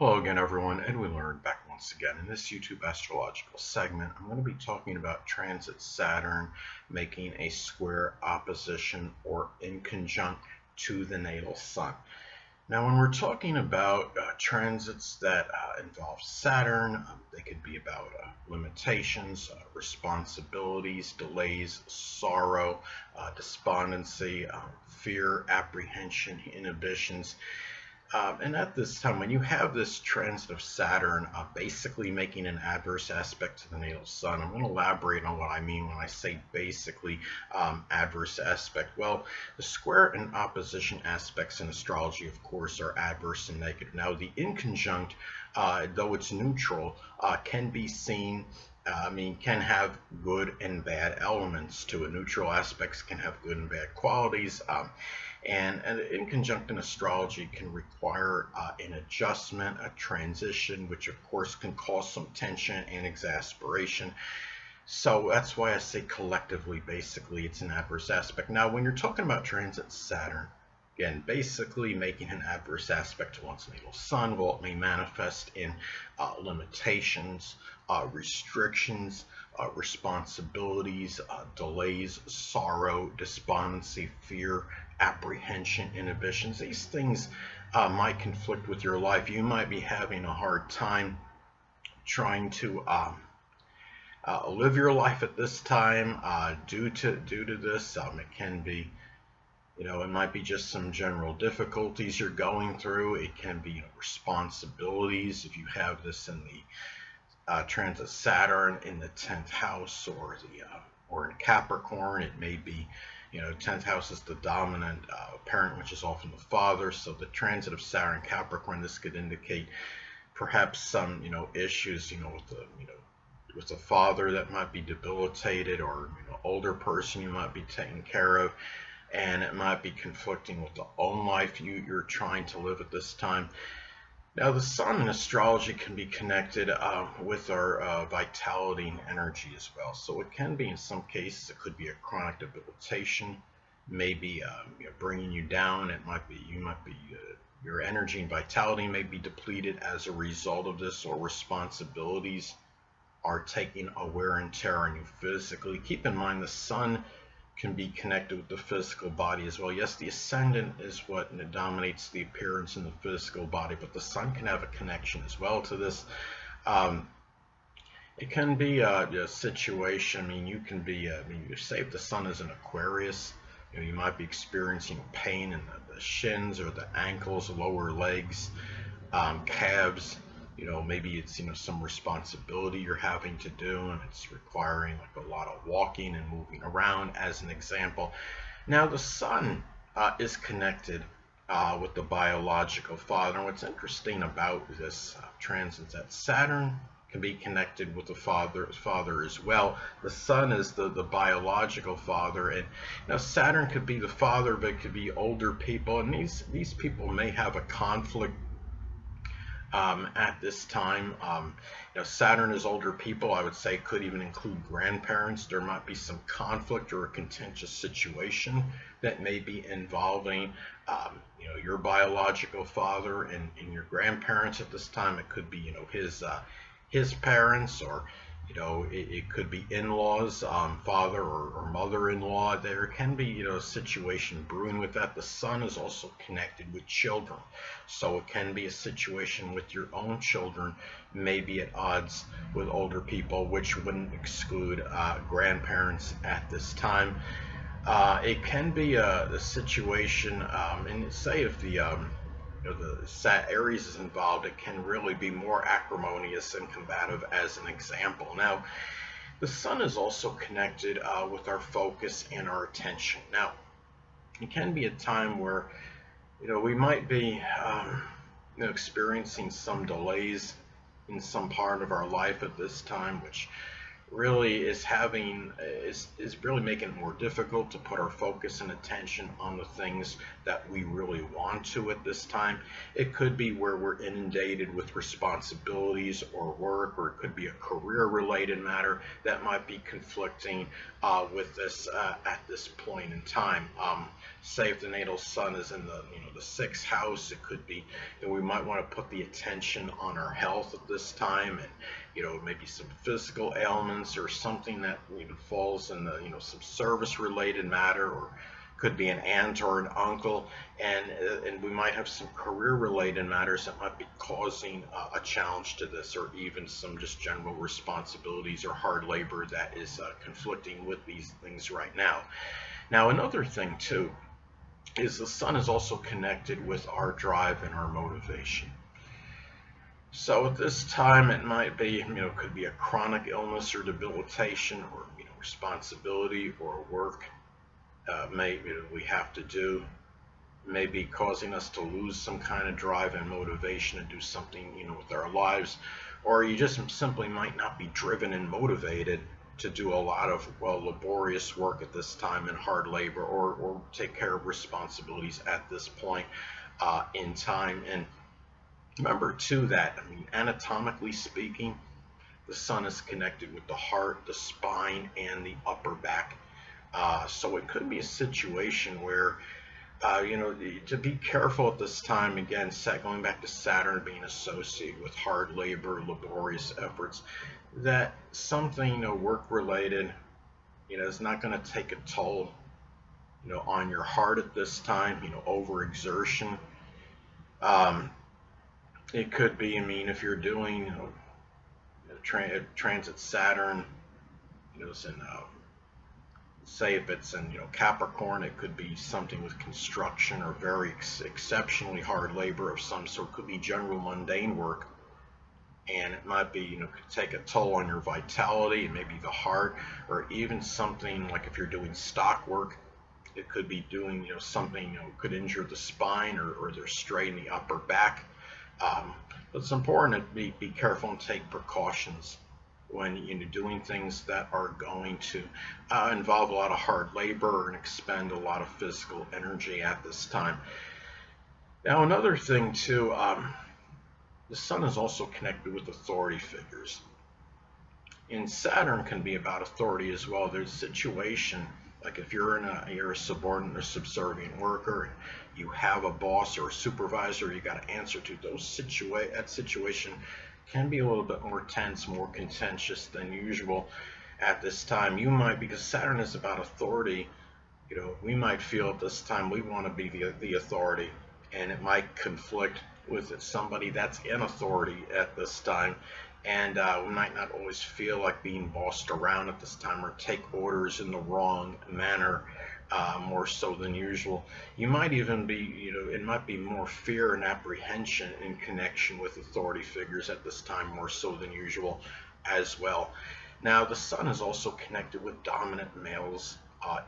Hello again, everyone. Edwin Learnard back once again. In this YouTube astrological segment, I'm going to be talking about transit Saturn making a square opposition or inconjunct to the natal sun. Now, when we're talking about transits that involve Saturn, they could be about limitations, responsibilities, delays, sorrow, despondency, fear, apprehension, inhibitions. And at this time, when you have this transit of Saturn basically making an adverse aspect to the natal sun, I'm going to elaborate on what I mean when I say basically adverse aspect. Well, the square and opposition aspects in astrology, of course, are adverse and negative. Now, the inconjunct, though it's neutral, can be seen can have good and bad elements to it. Neutral aspects can have good and bad qualities. And inconjunct in astrology can require an adjustment, a transition, which of course can cause some tension and exasperation. So that's why I say collectively, basically, it's an adverse aspect. Now, when you're talking about transit Saturn, again, basically making an adverse aspect to one's natal sun, well, it may manifest in limitations, restrictions, responsibilities, delays, sorrow, despondency, fear, apprehension, inhibitions. These things might conflict with your life. You might be having a hard time trying to live your life at this time due to this. It can be, it might be just some general difficulties you're going through. It can be responsibilities if you have this in the transit Saturn in the 10th house or in Capricorn. It may be, 10th house is the dominant parent, which is often the father. So the transit of Saturn Capricorn, this could indicate perhaps some, issues, with the father that might be debilitated, or older person you might be taking care of, and it might be conflicting with the own life you're trying to live at this time. Now, the sun in astrology can be connected with our vitality and energy as well. So it can be, in some cases, it could be a chronic debilitation, maybe bringing you down. It might be, your energy and vitality may be depleted as a result of this, or responsibilities are taking a wear and tear on you physically. Keep in mind, the sun can be connected with the physical body as well. Yes, the ascendant is what dominates the appearance in the physical body, but the sun can have a connection as well to this. It can be a situation. You can be, say if the sun is in Aquarius, you might be experiencing pain in the shins or the ankles, lower legs, calves. Maybe it's, some responsibility you're having to do, and it's requiring like a lot of walking and moving around, as an example. Now, the sun is connected with the biological father. And what's interesting about this transit is that Saturn can be connected with the father as well. The sun is the biological father, and Saturn could be the father, but it could be older people, and these people may have a conflict at this time. Saturn is older people. I would say could even include grandparents. There might be some conflict or a contentious situation that may be involving your biological father and your grandparents at this time. It could be his parents, or it could be in-laws, father or mother-in-law. There can be, a situation brewing with that. The sun is also connected with children. So it can be a situation with your own children, maybe at odds with older people, which wouldn't exclude grandparents at this time. It can be a situation, and say if the Aries is involved, it can really be more acrimonious and combative, as an example. Now, the sun is also connected with our focus and our attention. Now, it can be a time where, we might be, experiencing some delays in some part of our life at this time, which really is really making it more difficult to put our focus and attention on the things that we really want to at this time. It could be where we're inundated with responsibilities or work, or it could be a career related matter that might be conflicting with this at this point in time. Say if the natal sun is in the sixth house, it could be we might want to put the attention on our health at this time, and maybe some physical ailments or something that falls in the some service related matter, or could be an aunt or an uncle, and we might have some career related matters that might be causing a challenge to this, or even some just general responsibilities or hard labor that is conflicting with these things right now. Now, another thing too is the sun is also connected with our drive and our motivation. So at this time, it might be, could be a chronic illness or debilitation, or responsibility or work maybe we have to do, may be causing us to lose some kind of drive and motivation to do something, with our lives, or you just simply might not be driven and motivated to do a lot of laborious work at this time and hard labor, or take care of responsibilities at this point in time. And remember too that, anatomically speaking, the sun is connected with the heart, the spine, and the upper back. So it could be a situation where, to be careful at this time, again, going back to Saturn being associated with hard labor, laborious efforts, that something, work related, is not going to take a toll, on your heart at this time, overexertion. It could be, if you're doing, transit Saturn, it's in, say if it's in, Capricorn, it could be something with construction or very exceptionally hard labor of some sort. It could be general mundane work, and it might be, could take a toll on your vitality and maybe the heart, or even something like if you're doing stock work, it could be doing, something, could injure the spine, or they're strain the upper back. But it's important to be careful and take precautions when doing things that are going to involve a lot of hard labor and expend a lot of physical energy at this time. Now, another thing too, the sun is also connected with authority figures. And Saturn can be about authority as well. There's a situation, like if you're a subordinate or subservient worker, you have a boss or a supervisor you got to answer to. That situation can be a little bit more tense, more contentious than usual at this time. You might, because Saturn is about authority, we might feel at this time we want to be the authority, and it might conflict with somebody that's in authority at this time, and we might not always feel like being bossed around at this time, or take orders in the wrong manner, more so than usual. You might even be, it might be more fear and apprehension in connection with authority figures at this time, more so than usual as well. Now, the sun is also connected with dominant males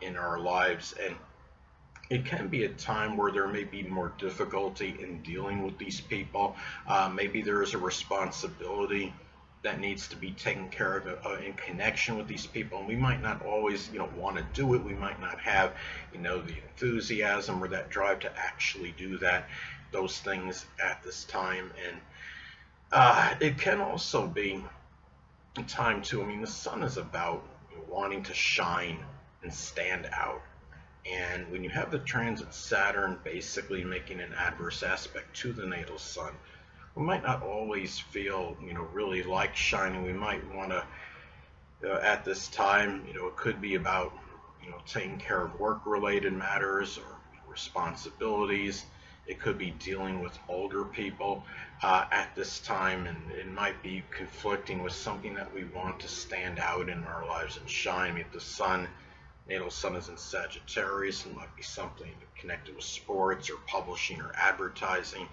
in our lives, and it can be a time where there may be more difficulty in dealing with these people. Maybe there is a responsibility that needs to be taken care of in connection with these people, and we might not always want to do it. We might not have the enthusiasm or that drive to actually do those things at this time. And it can also be a time too, the sun is about wanting to shine and stand out. And when you have the transit Saturn basically making an adverse aspect to the natal sun, we might not always feel, really like shining. We might want to, at this time, it could be about, taking care of work-related matters or responsibilities. It could be dealing with older people at this time, and it might be conflicting with something that we want to stand out in our lives and shine. If the sun, natal sun is in Sagittarius, it might be something connected with sports or publishing or advertising.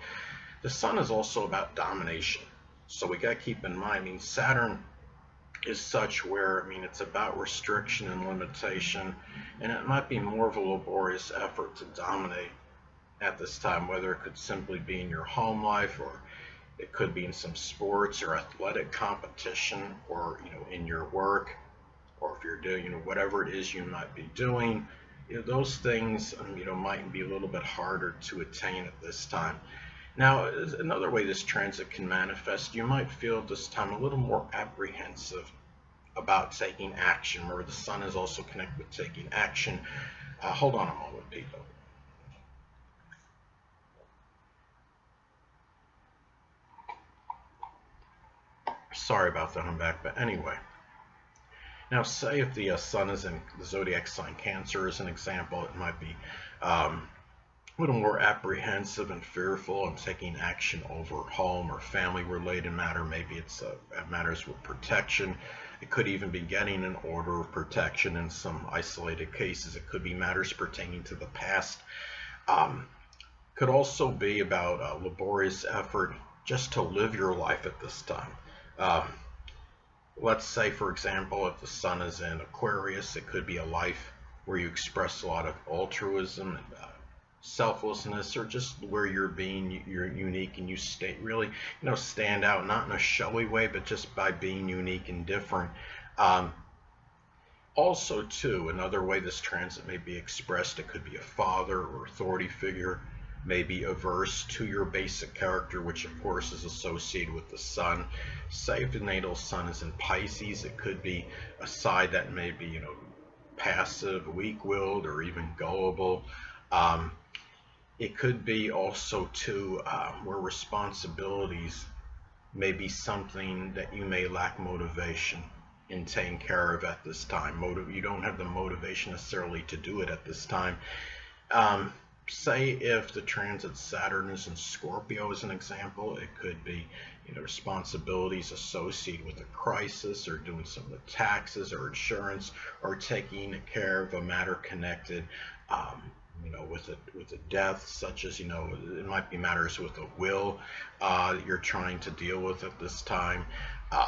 The sun is also about domination, so we got to keep in mind, Saturn is such where, it's about restriction and limitation, and it might be more of a laborious effort to dominate at this time, whether it could simply be in your home life, or it could be in some sports or athletic competition, or in your work, or if you're doing, whatever it is you might be doing, those things, might be a little bit harder to attain at this time. Now, another way this transit can manifest, you might feel this time a little more apprehensive about taking action. Remember, the sun is also connected with taking action. Hold on a moment, people. Sorry about that, I'm back. But anyway, now say if the sun is in the zodiac sign Cancer as an example, it might be a little more apprehensive and fearful and taking action over home or family related matter. Maybe it's matters with protection. It could even be getting an order of protection in some isolated cases. It could be matters pertaining to the past. Could also be about laborious effort just to live your life at this time. Let's say, for example, if the sun is in Aquarius, it could be a life where you express a lot of altruism and selflessness, or just where you're unique and you really stand out, not in a showy way, but just by being unique and different. Also, too, another way this transit may be expressed, it could be a father or authority figure, maybe averse to your basic character, which of course is associated with the sun. Say if the natal sun is in Pisces, it could be a side that may be, passive, weak-willed, or even gullible. It could be also too where responsibilities may be something that you may lack motivation in taking care of at this time. You don't have the motivation necessarily to do it at this time. Say if the transit Saturn is in Scorpio as an example, it could be responsibilities associated with a crisis, or doing some of the taxes or insurance, or taking care of a matter connected with a death, such as it might be matters with a will that you're trying to deal with at this time.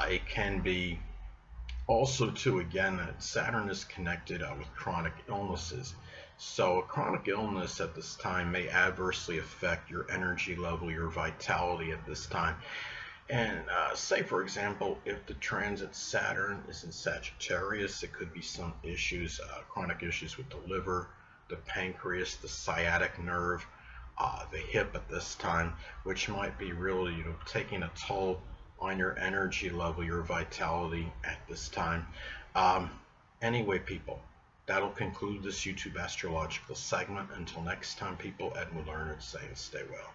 It can be also too, again, that Saturn is connected with chronic illnesses. So a chronic illness at this time may adversely affect your energy level, your vitality at this time. And say, for example, if the transit Saturn is in Sagittarius, it could be some issues, chronic issues with the liver, the pancreas, the sciatic nerve, the hip at this time, which might be really taking a toll on your energy level, your vitality at this time. Anyway, people, that'll conclude this YouTube astrological segment. Until next time, people, Edwin Learnard saying stay well.